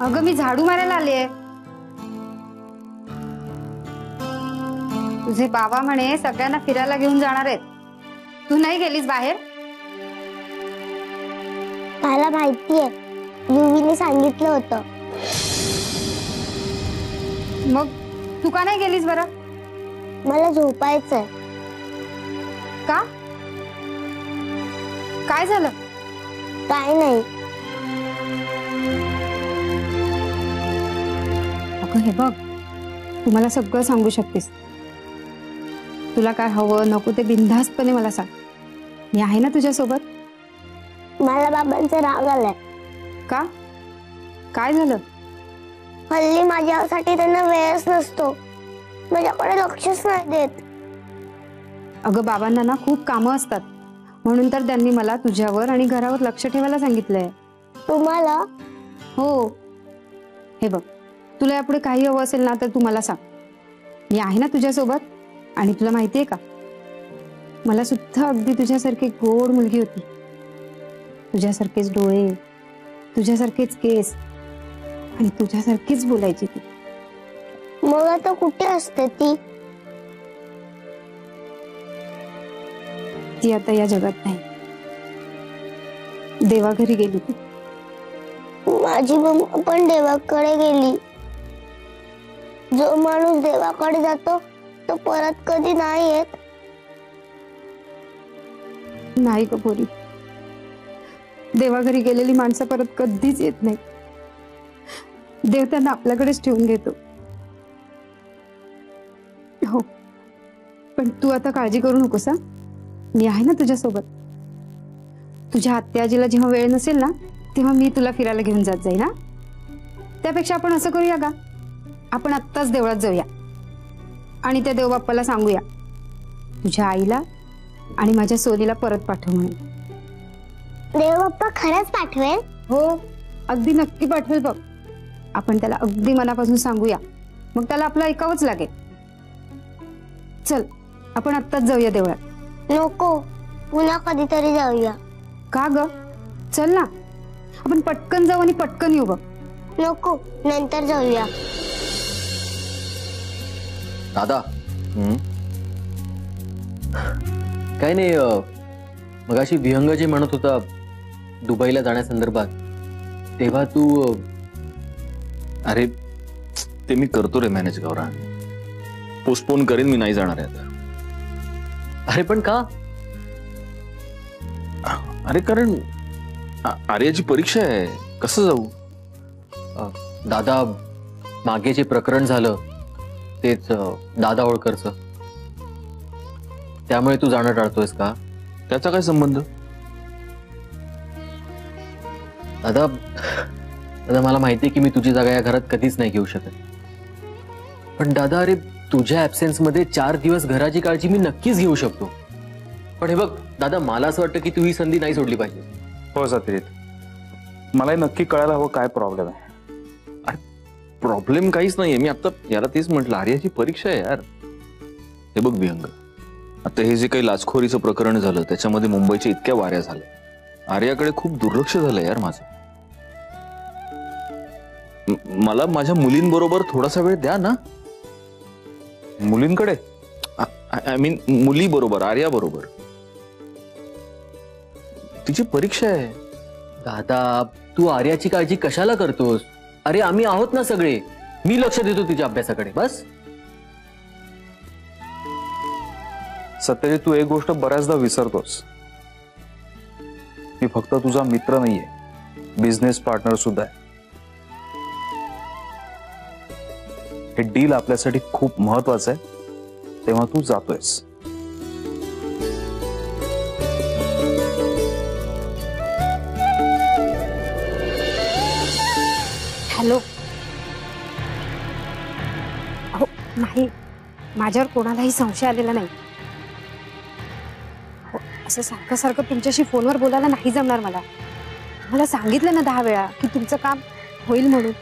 अगं मी झाडू मारायला आले. तुझे बाबा म्हणे सगळ्यांना फिरायला घेऊन जाणार आहेत. तू नाही गेलीस बाहेर? मला माहितीये, युवीने सांगितलं होतं. मग तू का नाही गेलीस बरं? मला झोपायचंय. का? काय झालं? काय नाही. अगं हे बघ, तू मला सगळं सांगू शकतेस. तुला काय हवं नको ते बिनधास्तपणे मला सांग. मी आहे ना तुझ्यासोबत. मला बाबांचा राग आलाय. का? काय झालं? हल्ली माझ्यासाठी त्यांना वेळच नसतो. माझ्याकडे लक्षच नाही देत. अगं बाबांना ना खूप कामं असतात, म्हणून तर त्यांनी मला तुझ्यावर आणि घरावर लक्ष ठेवायला सांगितलंय. तुम्हाला? हो. हे बघ, तुला यापुढे काही हवं असेल ना तर तू मला सांग. मी आहे ना तुझ्यासोबत. आणि तुला माहितीये का, मला सुद्धा अगदी तुझ्यासारखी गोड मुलगी होती. तुझ्यासारखेच डोळे, तुझ्यासारखेच केस आणि तुझ्यासारखीच बोलायची ती. मग आता कुठे असते ती? ती आता या जगात नाही. देवाघरी गेली ती. माझी मम्मा पण देवाकडे गेली. जो माणूस देवाकडे जातो तो परत कधी नाही येत. नाही ग पोरी, देवाघरी गेलेली माणसं परत कधीच येत नाही. देव त्यांना आपल्याकडेच ठेवून घेतो. हो, पण तू आता काळजी करू नकोस हा. मी आहे ना तुझ्यासोबत. तुझ्या आत्याजीला जेव्हा वेळ नसेल ना तेव्हा मी तुला फिरायला घेऊन जात जाईन. हा, त्यापेक्षा आपण असं करूया का, आपण आत्ताच देवळात जाऊया आणि त्या देवबाप्पाला सांगूया तुझ्या आईला आणि माझ्या सोनीला परत पाठव म्हणून. देवबाप्पा खरंच पाठवेल? हो, अगदी नक्की पाठवेल बघ. आपण त्याला अगदी मनापासून सांगूया, मग त्याला आपलं ऐकावंच लागेल. चल आपण आत्ताच जाऊया देवळात. नको, पुन्हा कधीतरी जाऊया. का ग? चल ना, आपण पटकन जाऊ आणि पटकन येऊ बघ. नको, नंतर जाऊया. दादा, काही नाही. मगाशी विहंग जे म्हणत होता दुबईला जाण्यासंदर्भात, तेव्हा तू अरे ते मी करतो रे मॅनेज गौरा. पोस्टपोन करेन, मी नाही जाणार आहे आता. अरे पण का? अरे कारण आर्याची परीक्षा आहे, कसं जाऊ? दादा, मागे जे प्रकरण झालं तेच दादा होळकरचं, त्यामुळे तू जाणं टाळतोयस का? त्याचा काय संबंध? दादा, दादा मला माहिती आहे की मी तुझी जागा या घरात कधीच नाही घेऊ शकत. पण दादा, अरे तुझ्या ऍब्सेन्स मध्ये 4 दिवस घराची काळजी मी नक्कीच घेऊ शकतो. पण हे बघ दादा, मला असं वाटतं की तू ही संधी नाही सोडली पाहिजे. हो सत्रित, मलाही नक्की कळायला हवं काय प्रॉब्लेम आहे. प्रॉब्लेम काहीच नाहीये. मी आता याला तेच म्हटलं, आर्याची परीक्षा आहे यार. हे बघ विहंग, आता हे जे काही लाचखोरीचं प्रकरण झालं त्याच्यामध्ये मुंबईच्या इतक्या वाऱ्या झाल्या. आर्याकडे खूप दुर्लक्ष झालं यार माझं. मला माझ्या मुलींबरोबर थोडासा वेळ द्या ना. मुलींकडे? आय मीन मुली बरोबर, आर्या बरोबर. तिची परीक्षा आहे. दादा, तू आर्याची काळजी कशाला करतोस? अरे आम्ही आहोत ना सगळे. मी लक्ष देतो तिच्या अभ्यासाकडे, बस. सत्यजित, तू एक गोष्ट बऱ्याचदा विसरतोस. मी फक्त तुझा मित्र नाहीये, बिझनेस पार्टनर सुद्धा आहे. हे डील आपल्यासाठी खूप महत्वाचं आहे, तेव्हा तू जातोयस. हॅलो. हो नाही, माझ्यावर कोणालाही संशय आलेला नाही. हो, असं सारखं सारखं तुमच्याशी फोनवर बोलायला नाही जमणार मला. मला सांगितलं ना 10 वेळा की तुमचं काम होईल म्हणून.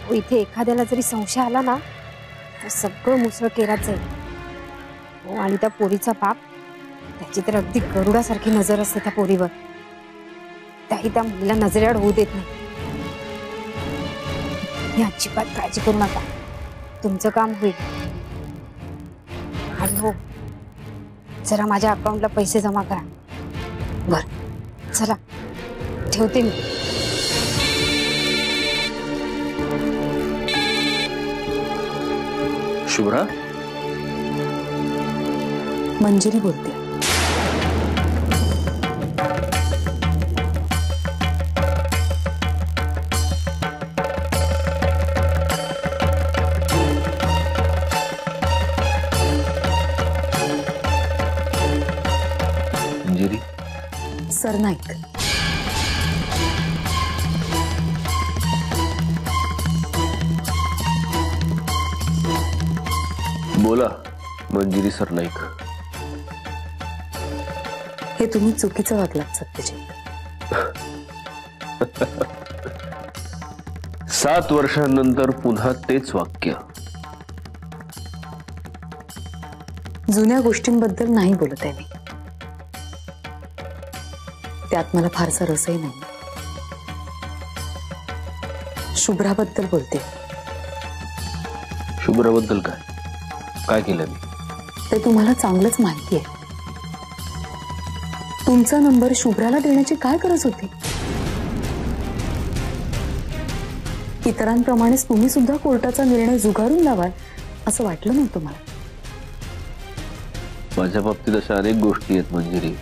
हो, इथे एखाद्याला जरी संशय आला ना तर सगळं मुसळ केरात जाईल. हो, आणि त्या पोरीचा बाप, त्याची तर अगदी गरुडासारखी नजर असते त्या पोरीवर. त्याही त्या मुलीला नजरेआड होऊ देत नाही. तुम्ही अजिबात काळजी करू नका, तुमचं काम होईल. आणि हो, जरा माझ्या अकाउंटला पैसे जमा करा. बर चला, ठेवते मी. शुभ्रा, मंजिरी बोलते. मंजिरी, सरनाईक. बोला मंजिरी सरनाईक. हे तुम्ही चुकीचं वागलात सत्यजित. 7 वर्षांनंतर पुन्हा तेच वाक्य. जुन्या गोष्टींबद्दल नाही बोलत आहे मी, त्यात मला फारसा रसही नाही. शुभ्राबद्दल बोलते. शुभ्राबद्दल काय काय केलं मी? ते तुम्हाला चांगलंच माहिती आहे. तुमचा नंबर शुभ्राला देण्याची काय गरज होती? इतरांप्रमाणेच तुम्ही सुद्धा कोर्टाचा निर्णय झुगारून लावाल असं वाटलं नव्हतं मला. माझ्या बाबतीत अशा अनेक गोष्टी आहेत मंजिरी,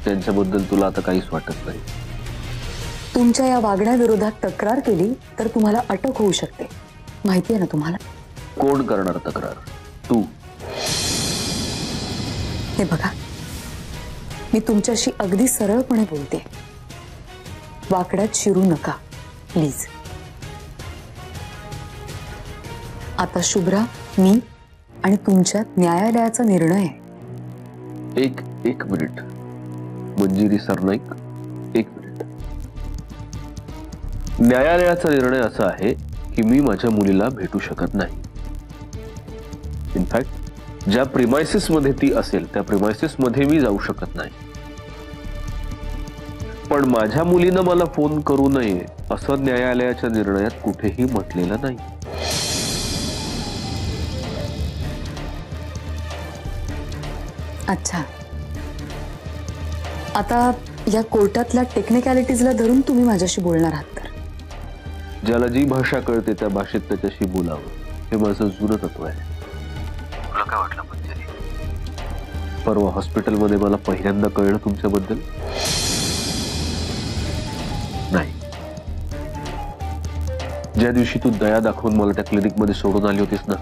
त्यांच्याबद्दल तुला आता काहीच वाटत नाही. तुमच्या या वागण्याविरोधात तक्रार केली तर तुम्हाला अटक होऊ शकते, माहिती आहे ना तुम्हाला? कोण करणार तक्रार? तू. हे बघा, मी तुमच्याशी अगदी सरळपणे बोलते. वाकड्यात शिरू नका प्लीज. आता शुभ्रा, मी आणि तुमच्यात न्यायालयाचा निर्णय आहे. एक मिनिट मंजिरी सरनाईक, एक मिनिट. न्यायालयाचा निर्णय असा आहे की मी माझ्या मुलीला भेटू शकत नाही. इनफॅक्ट ज्या प्रिमायसिस मध्ये ती असेल त्या प्रिमायसिस मध्ये मी जाऊ शकत नाही. पण माझ्या मुलीनं मला फोन करू नये असं न्यायालयाच्या निर्णयात कुठेही म्हटलेलं नाही. अच्छा, आता या कोर्टातल्या टेक्निकॅलिटीजला धरून तुम्ही माझ्याशी बोलणार आहात तर? ज्याला जी भाषा कळते त्या भाषेत त्याच्याशी बोलावं, हे माझं जुनं तत्व आहे. तुला काय वाटलं मंजिरी? परवा हॉस्पिटलमध्ये मला पहिल्यांदा कळलं तुमच्याबद्दल? नाही. ज्या दिवशी तू दया दाखवून मला त्या क्लिनिकमध्ये सोडून आली होतीस ना,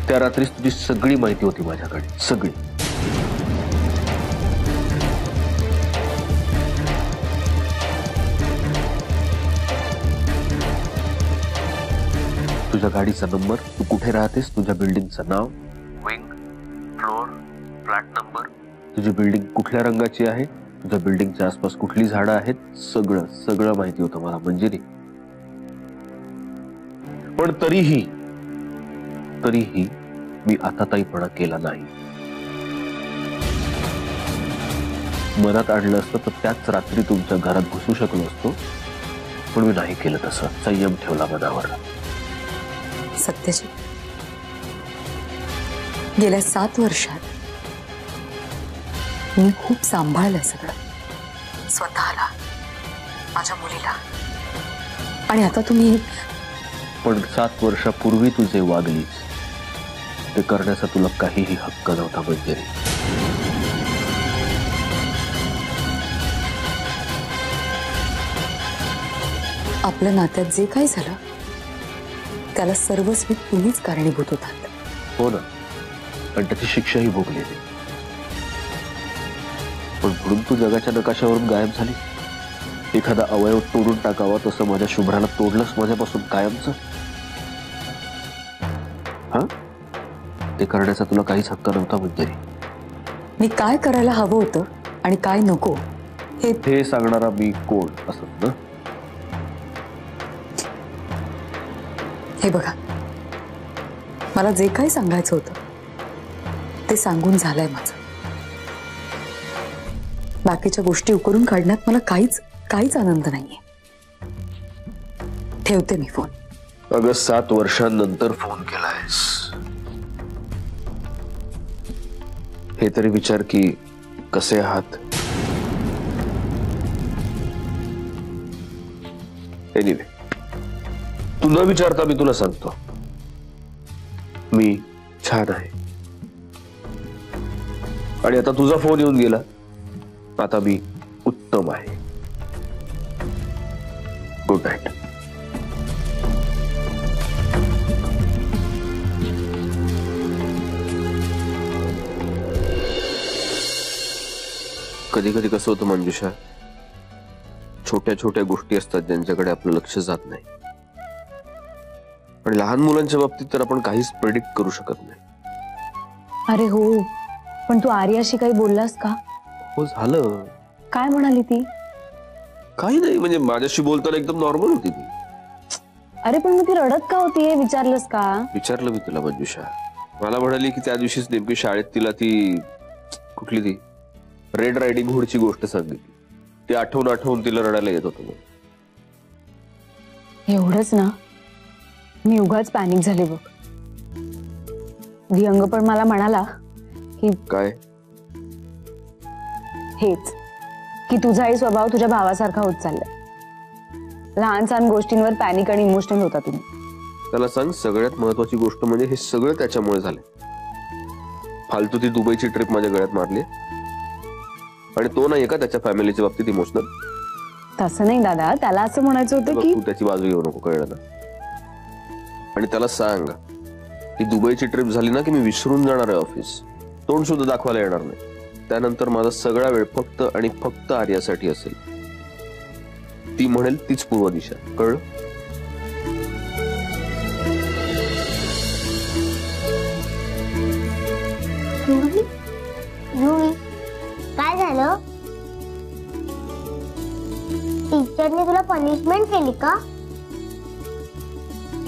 त्या रात्रीच तुझी सगळी माहिती होती माझ्याकडे, सगळी. तुझ्या गाडीचा नंबर, तू कुठे राहतेस, तुझ्या बिल्डिंगचं नाव, विंग, फ्लोर, फ्लॅट नंबर, तुझी बिल्डिंग कुठल्या रंगाची आहे, तुझ्या बिल्डिंगच्या आसपास कुठली झाडं आहेत, सगळं सगळं माहिती होतं मला मंजिरी. पण तरीही मी आताताईपणा केला नाही. मनात आणलं असतं तर त्याच रात्री तुमच्या घरात घुसू शकलो असतो, पण मी नाही केलं तसं. संयम ठेवला मनावर. सत्यजित, गेल्या 7 वर्षात मी खूप सांभाळलं सगळं, स्वतःला, माझ्या मुलीला. आणि आता तुम्ही. पण 7 वर्षापूर्वी तू जे वागलीस ते करण्याचा तुला काहीही हक्क नव्हता मंजिरी. आपल्या नात्यात जे काही झालं त्याला सर्वस्वी तुम्हीच कारणीभूत होतात. हो ना, आणि त्याची शिक्षाही भोगलेली. पण म्हणून तू जगाच्या नकाशावरून गायब झाली. एखादा अवयव तोडून टाकावा तसं माझ्या शुभ्राला तोडलंस माझ्यापासून कायमचं. हा, ते करण्याचा तुला काहीच हक्क नव्हता मंजिरी. मी काय करायला हवं होतं आणि काय नको हे सांगणारा मी कोण असं ना? हे बघा, मला जे काही सांगायचं होतं ते सांगून झालंय माझं. बाकीच्या गोष्टी उकरून काढण्यात मला काहीच आनंद नाहीये. ठेवते मी फोन. अगं 7 वर्षांनंतर फोन केलायस, हे तरी विचार की कसे आहात. एनिवे, तू न विचारता मी तुला सांगतो, मी छान आहे. आणि आता तुझा फोन येऊन गेला, आता मी उत्तम आहे. Good night. कधी कधी कसं होतं मंजुषा, छोट्या छोट्या गोष्टी असतात ज्यांच्याकडे आपलं लक्ष जात नाही. आणि लहान मुलांच्या बाबतीत तर आपण काहीच प्रेडिक्ट करू शकत नाही. अरे हो, पण तू आर्याशी काही बोललास का? हो झालं. काय म्हणाली ती? काही नाही, म्हणजे माझ्याशी बोलताना एकदम नॉर्मल होती ती. अरे पण मग ती रडत का होती हे विचारलंस का? विचारलं मी तुला मंजुषा. मला म्हणाली की त्या दिवशीच नेमकी शाळेत तिला ती कुठली ती रेड रायडिंग हुडची गोष्ट सांगितली. ती आठवून आठवून तिला रडायला येत होतं. एवढंच ना? मी उगाच पॅनिक झाले बघ. विहंग पण मला म्हणाला की काय? हेच की तुझाही स्वभाव तुझ्या भावासारखा होत चाललाय. लहान सहान गोष्टींवर पॅनिक आणि इमोशनल होता तुम्ही. त्याला सांग, सगळ्यात महत्वाची गोष्ट म्हणजे हे सगळं त्याच्यामुळे झाले. फालतू ती दुबईची ट्रिप माझ्या गळ्यात मारली, आणि तो नाही का त्याच्या फॅमिलीच्या बाबतीत इमोशनल. तसं नाही दादा, त्याला असं म्हणायचं होतं की तू त्याची बाजू घेऊ नको, कळलं ना? आणि त्याला सांग की दुबईची ट्रिप झाली ना की मी विसरून जाणार आहे ऑफिस, तोंड सुद्धा दाखवायला येणार नाही. त्यानंतर माझा सगळा वेळ फक्त आणि फक्त आर्यासाठी असेल. ती म्हणेल तीच पूर्व दिशा, कळलं? काय झालं? टीचरने तुला पनिशमेंट केली का?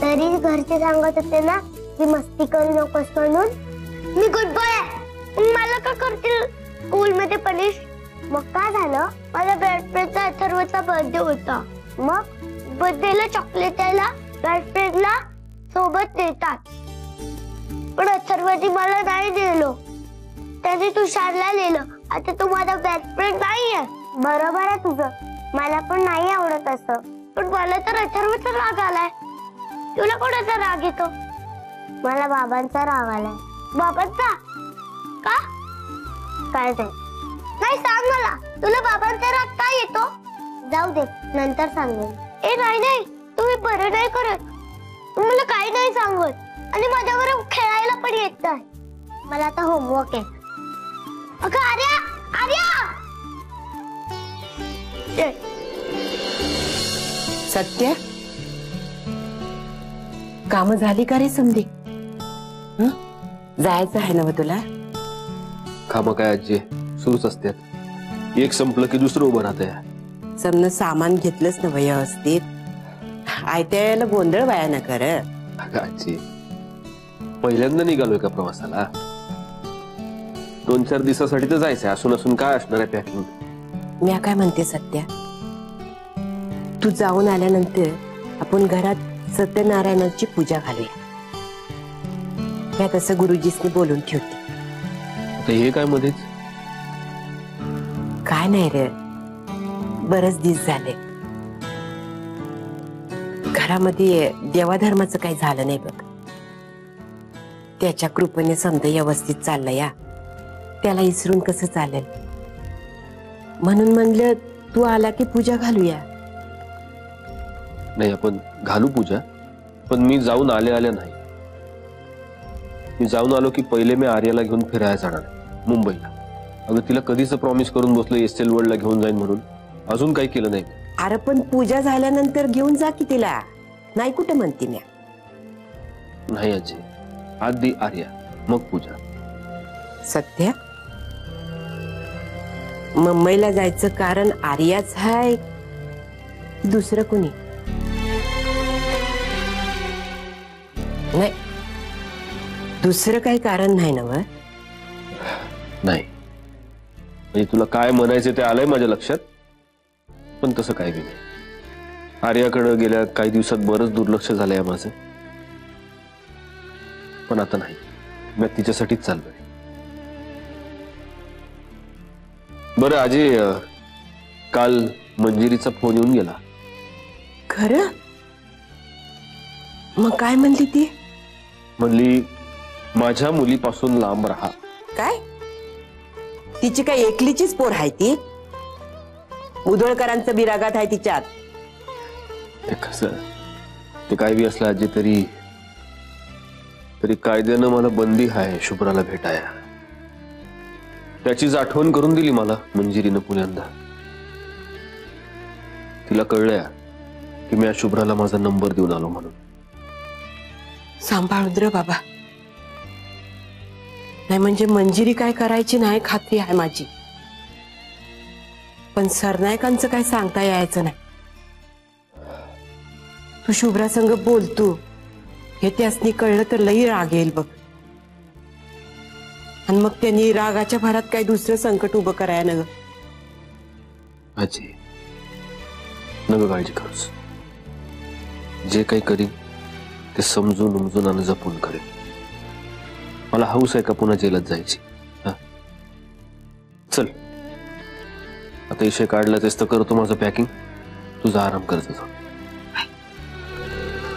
तरी घरचे सांगत होते ना की मस्ती करू नकोस म्हणून. मी गुड बॉय आहे, मला का करतील स्कूल मध्ये पनिश? मग काय झालं? माझ्या बेस्टफ्रेंडचा अथर्वचा बर्थडे होता. मग बर्थडेला चॉकलेट द्यायला बेस्टफ्रेंडला सोबत देतात, पण अथर्वने मला नाही दिलं. त्याने तुषारला लिहिलं. आता तू माझा बेस्ट फ्रेंड नाहीये. बरोबर आहे तुझं, मला पण नाही आवडत असं, पण मला तर अथर्वचा राग आलाय. तुला कोणाचा राग येतो? मला बाबांचा राग आलाय. बाबांचा का? काय ते नाही सांग मला, तुला बाबांचा राग का येतो? जाऊ दे, नंतर सांगेन. ए नाही नाही, तुम्ही बरं नाही करत. मला काही नाही सांगत, आणि माझ्याबरोबर खेळायला पण येत नाही. मला आता होमवर्क आहे. अगं आर्या, आर्या! सत्य, काम झाली का रे समधी? जायचं आहे ना तुला? कामं काय आजी, सुरूच असतात. एक संपलं की दुसरं उभं राहतंय. समन सामान घेतलंच ना व्यवस्थित? आयत्या वेळेला गोंधळ वाया न कर. आजी, पहिल्यांदा निघालोय का प्रवासाला? 2-4 दिवसासाठी तर जायचंय. असून असून काय असणार आहे पॅकिंग? मी काय म्हणते सत्या, तू जाऊन आल्यानंतर आपण घरात सत्यनारायणाची पूजा घालूया. मी तसं गुरुजीसनी बोलून ठेवते. हे काय मध्येच? काय नाही रे, बरेच दिवस झाले घरामध्ये देवाधर्माचं काही झालं नाही बघ. त्याच्या कृपेने समजा व्यवस्थित चाललं या. त्याला इसरून कसं चालेल, म्हणून म्हणलं तू आला की पूजा घालूया. नाही, आपण घालू पूजा, पण मी जाऊन आल्या नाही. मी जाऊन आलो की पहिले मी आर्याला घेऊन फिरायला जाणार मुंबईला. अगं तिला कधीच प्रॉमिस करून बसलो एस्टेल वर्ल्डला घेऊन जाईन म्हणून, अजून काही केलं नाही. अरे पण पूजा झाल्यानंतर घेऊन जा की तिला. नाही कुठं म्हणते मी. नाही आजी, आधी आर्या मग पूजा. सत्या, मुंबईला जायचं कारण आर्याच आहे दुसरं कोणी नाही? दुसरं काही कारण नाही ना? नाही, म्हणजे तुला काय म्हणायचं ते आलंय माझ्या लक्षात, पण तसं काय नाही. आर्याकडे गेल्या काही दिवसात बरंच दुर्लक्ष झालंय माझं, पण आता नाही, मी तिच्यासाठीच चाललोय. बरं आजी, काल मंजिरीचा फोन येऊन गेला. खरं? मग काय म्हणली ती? म्हणली माझ्या मुलीपासून लांब राहा. काय? तिची काय एकलीचीच पोर आहे ती? उधळकरांचं बिरागात आहे तिच्यात. कसं ते काय बी असलं आजी, तरी कायद्यानं मला बंदी आहे शुभ्राला भेटाया. त्याचीच आठवण करून दिली मला मंजिरीनं पुण्यांदा. तिला कळलंय की मी आज शुभ्राला माझा नंबर देऊन आलो म्हणून. सांभाळून रे बाबा, नाही म्हणजे मंजिरी काय करायची नाही खात्री आहे माझी, पण सरनायकांचं काय सांगता यायचं नाही. तू शुभ्रा संग बोलतो हे त्यासनी कळलं तर लई राग येईल बघ, आणि मग त्यांनी रागाच्या भरात काय दुसरं संकट उभं करायला न. आजी नग काळजी करूस, जे काही करीन ते समजून उमजून आणि जपून करेन. मला हौस आहे का पुन्हा जेलात जायची? चल आता इशे काढला तेच तर करतो माझं पॅकिंग, तुझा आराम करत जा.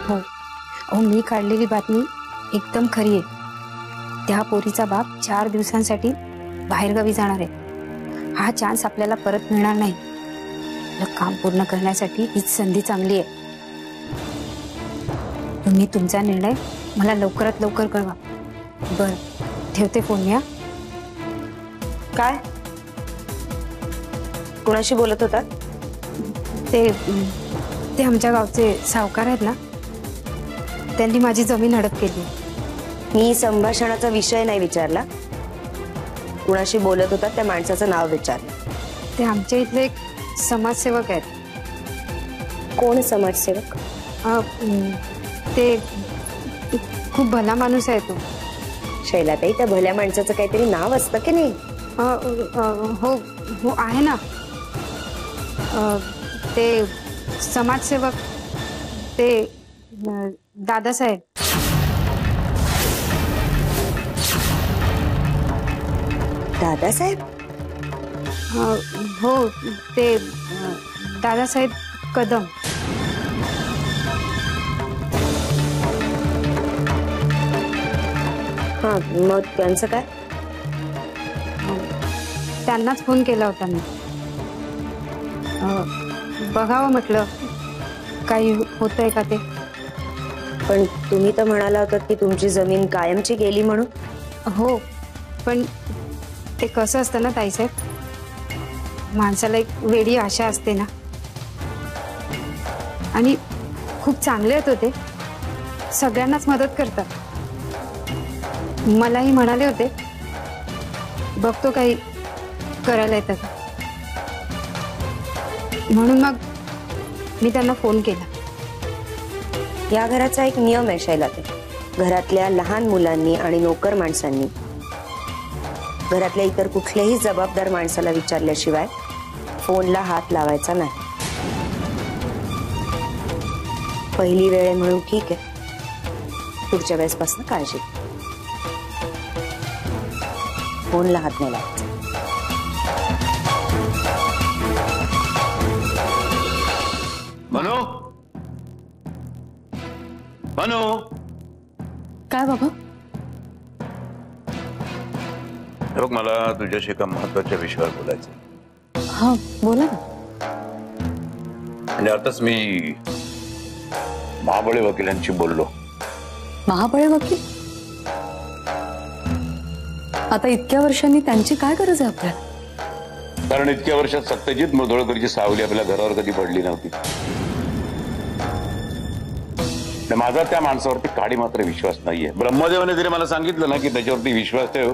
हो, अहो मी काढलेली बातमी एकदम खरी आहे. त्या पोरीचा बाप 4 दिवसांसाठी बाहेरगावी जाणार आहे. हा चान्स आपल्याला परत मिळणार नाही. आपलं काम पूर्ण करण्यासाठी हीच संधी चांगली आहे. तुम्ही तुमचा निर्णय मला लवकरात लवकर कळवा. बरं, ठेवते फोन मी. काय? कोणाशी बोलत होता? ते आमच्या गावचे सावकार आहेत ना, त्यांनी माझी जमीन हडप केली. मी संभाषणाचा विषय नाही विचारला, कुणाशी बोलत होता त्या माणसाचं नाव विचारलं. ते आमच्या इथले एक समाजसेवक आहेत. कोण समाजसेवक? ते खूप भला माणूस आहे तो. शैलाताई, त्या भल्या माणसाचं काहीतरी नाव असतं की नाही? हो हो आहे ना. ते समाजसेवक ते दादासाहेब. दादासाहेब? हो, ते दादासाहेब कदम. हा, मग त्यांचं काय? त्यांनाच फोन केला होता मी. बघावं म्हटलं काही होतंय का ते. पण तुम्ही तर म्हणाला होतात की तुमची जमीन कायमची गेली म्हणून. हो, पण ते कसं असतं ना ताईसाहेब, माणसाला एक वेडी आशा असते ना. आणि खूप चांगले आहेत होते, सगळ्यांनाच मदत करतात. मलाही म्हणाले होते बघतो काही करायला येतं का, म्हणून मग मी त्यांना फोन केला. या घराचा एक नियम आहे शैलाताई, घरातल्या लहान मुलांनी आणि नोकर माणसांनी घरातल्या इतर कुठल्याही जबाबदार माणसाला विचारल्याशिवाय फोनला हात लावायचा नाही. पहिली वेळ आहे म्हणून ठीक आहे, पुढच्या वेळेसपासून काळजी. फोनला हात नाही लावायचा. मनो, मनो. काय बाबा? बघ, मला तुझ्याशी एका महत्वाच्या विषयावर बोलायचं. हा, बोला ना. म्हणजे आताच मी महाबळे वकिलांशी बोललो. महाबळे वकील? आता इतक्या वर्षांनी त्यांची काय गरज आहे आपल्याला? कारण इतक्या वर्षात सत्यजित मुधोळकरची सावली आपल्या घरावर कधी पडली नव्हती. माझा त्या माणसावरती काडी मात्र विश्वास नाहीये. ब्रह्मदेवाने जरी मला सांगितलं ना की त्याच्यावरती विश्वास ठेव,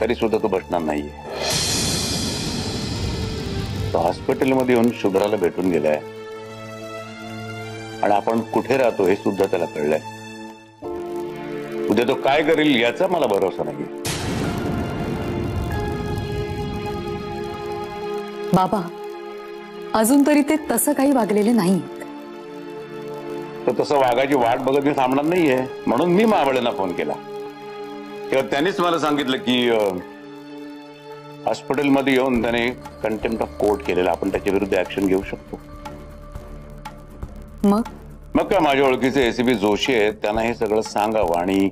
तरी सुद्धा तो बसणार नाहीये. तो हॉस्पिटलमध्ये येऊन शुभ्राला भेटून गेलाय आणि आपण कुठे राहतो हे सुद्धा त्याला कळलंय. उद्या तो काय करेल याचा मला भरोसा नाही. बाबा, अजून तरी ते तसं काही वागलेले नाही. तर तसं वागायची वाट बघत मी थांबणार नाहीये, म्हणून मी महाबळेंना फोन केला. तेव्हा त्यांनीच मला सांगितलं की हॉस्पिटलमध्ये येऊन त्याने कंटेम्प्ट ऑफ कोर्ट केलेला, आपण त्याच्या विरुद्ध ऍक्शन घेऊ शकतो. मग काय माझ्या ओळखीचे एसीपी जोशी आहेत, त्यांना हे सगळं सांगावं आणि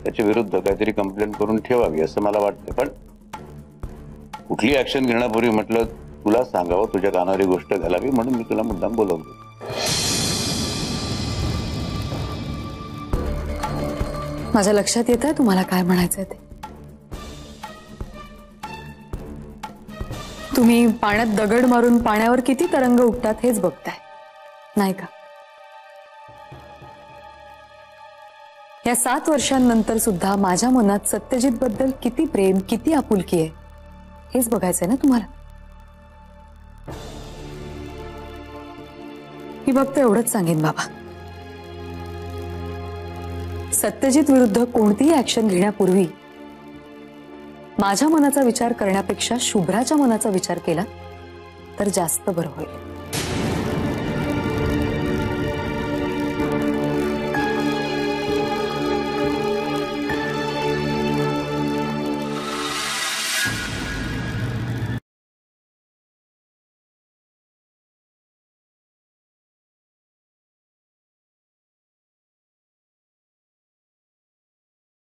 त्याच्या विरुद्ध काहीतरी कंप्लेंट करून ठेवावी असं मला वाटतं. पण कुठली ऍक्शन घेण्यापूर्वी म्हटलं तुला सांगावं, तुझ्या कानावर ही गोष्ट घालावी, म्हणून मी तुला मुद्दाम बोलवलं. माझ्या लक्षात येत आहे तुम्हाला काय म्हणायचंय ते. तुम्ही पाण्यात दगड मारून पाण्यावर किती तरंग उठतात हेच बघताय, नाही का? या 7 वर्षांनंतर सुद्धा माझ्या मनात सत्यजित बद्दल किती प्रेम, किती आपुलकी आहे हेच बघायचंय ना तुम्हाला. मी फक्त एवढंच सांगेन बाबा, सत्यजित विरुद्ध कोणतीही ऍक्शन घेण्यापूर्वी माझ्या मनाचा विचार करण्यापेक्षा शुभ्राच्या मनाचा विचार केला तर जास्त बरं होईल.